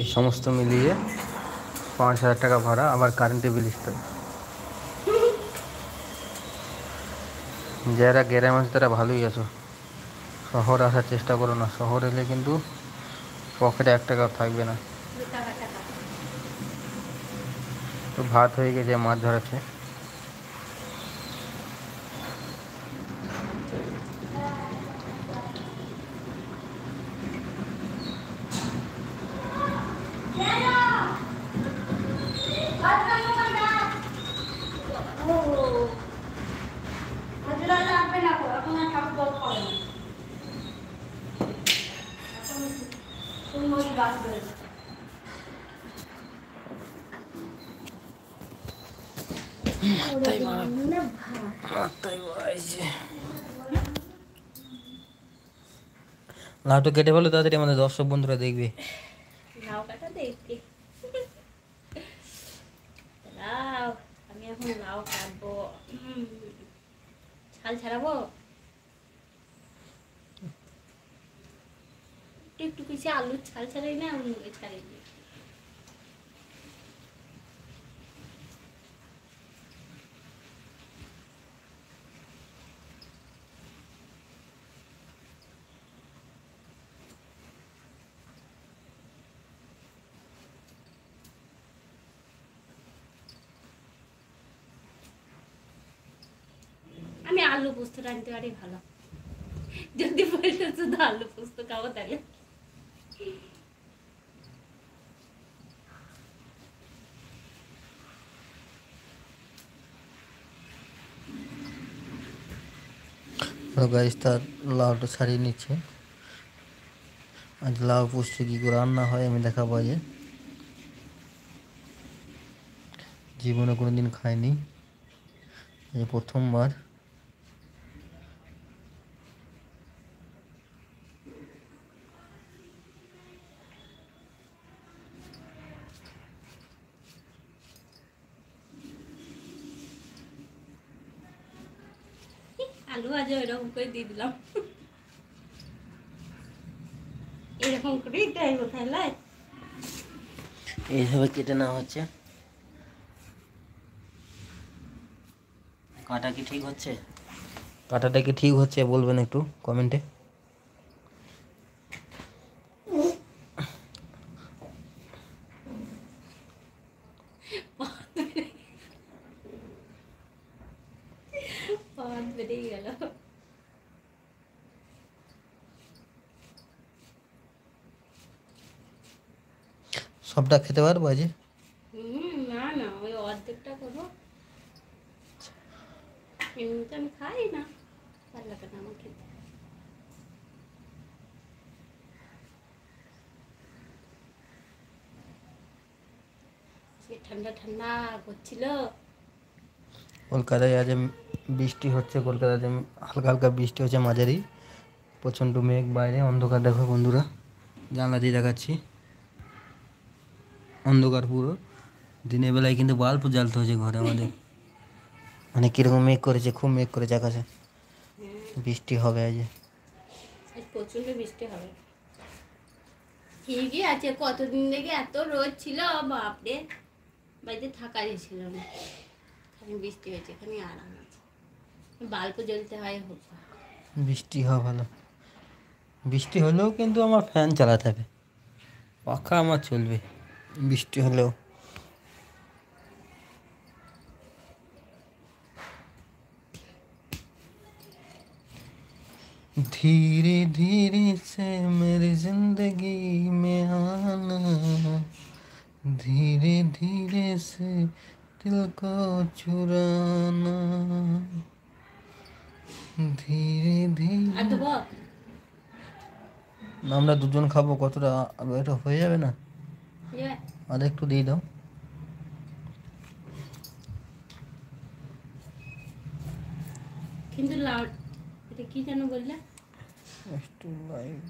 এই সমস্ত মিলিয়ে 5,000 টাকা ভাড়া, আবার কারেন্টের বিল দিতে হবে। যারা গ্রামে আছে তারা ভালোই আছো, শহর আসার চেষ্টা করো না, শহর এলে কিন্তু পকেটে 1 টাকাও থাকবে না। তো ভাত হয়ে গেছে, মাছ ধরাচ্ছে। লাউটা কেটে ফেলো তাড়াতাড়ি, আমাদের দর্শক বন্ধুরা দেখবে। লাউ কাটা দেখতে লাউ, আমি এখন লাউ কাটবো। ছাল ছাড়াবো, একটু কিছু আলুর ছাল ছাড়াই না, মুগের ছাড়াই না। আমি আলু পোস্ত রাঁধতে পারি ভালো, যদি বলতে শুধু আলু পোস্ত খাবো তাহলে। গাইস, তার লাউটা ছাড়িয়ে নিচ্ছে। আজ লাউ পোস্ত কী করে রান্না হয় আমি দেখাবো। আজ জীবনে কোনো দিন খাইনি, এই প্রথমবার। আলু আজ এরকম করে দিয়ে দিলাম, এরকম করেই তাই কোথায় লাই এইভাবে কেটে নেওয়া হচ্ছে। কাটা কি ঠিক হচ্ছে? কাটাটা কি ঠিক হচ্ছে বলবেন একটু কমেন্টে। পাঁচ বেরিয়ে গেল। সবটা খেতে পারবো আজ? না না, ওই অর্ধেকটা করবো, এমনিতে আমি খাই না, ভালো লাগে না আমার খেতে। ঠান্ডা ঠান্ডা করছিল। কলকাতায় আজ বৃষ্টি হচ্ছে, কলকাতায় হালকা হালকা বৃষ্টি হচ্ছে, মাঝারি। প্রচণ্ড মেঘ, বাইরে অন্ধকার। দেখো বন্ধুরা, জানলা দিয়ে দেখাচ্ছি, অন্ধকার পুরো। দিনের বেলায় কিন্তু বাল্ব জ্বালতে হচ্ছে ঘরে আমাদের। মানে কীরকম মেঘ করেছে, খুব মেঘ করেছে আকাশে। বৃষ্টি হবে আজ, প্রচন্ড বৃষ্টি হবে। ঠিকই আছে, কতদিন থেকে এত রোদ ছিল, বাপরে বাড়িতে থাকা যাচ্ছিল না। এখানে বৃষ্টি হয়েছে, এখানে আরাম আছে, বাল্ব জ্বলতে হয়। হোক বৃষ্টি হওয়া ভালো। বৃষ্টি হলেও কিন্তু আমার ফ্যান চালাতে হবে, পাখা আমার চলবে বৃষ্টি হলেও। धीरे धीरे से मेरी जिंदगी में आना, धीरे धीरे से दिल को चुराना, ধীরে ধীরে। আমরা দুজন খাবো, কতটা এটা হয়ে যাবে না? আর একটু দিয়ে দাও। কিন্তু লাউড, এটা কি যেন বললে? একটু লাইট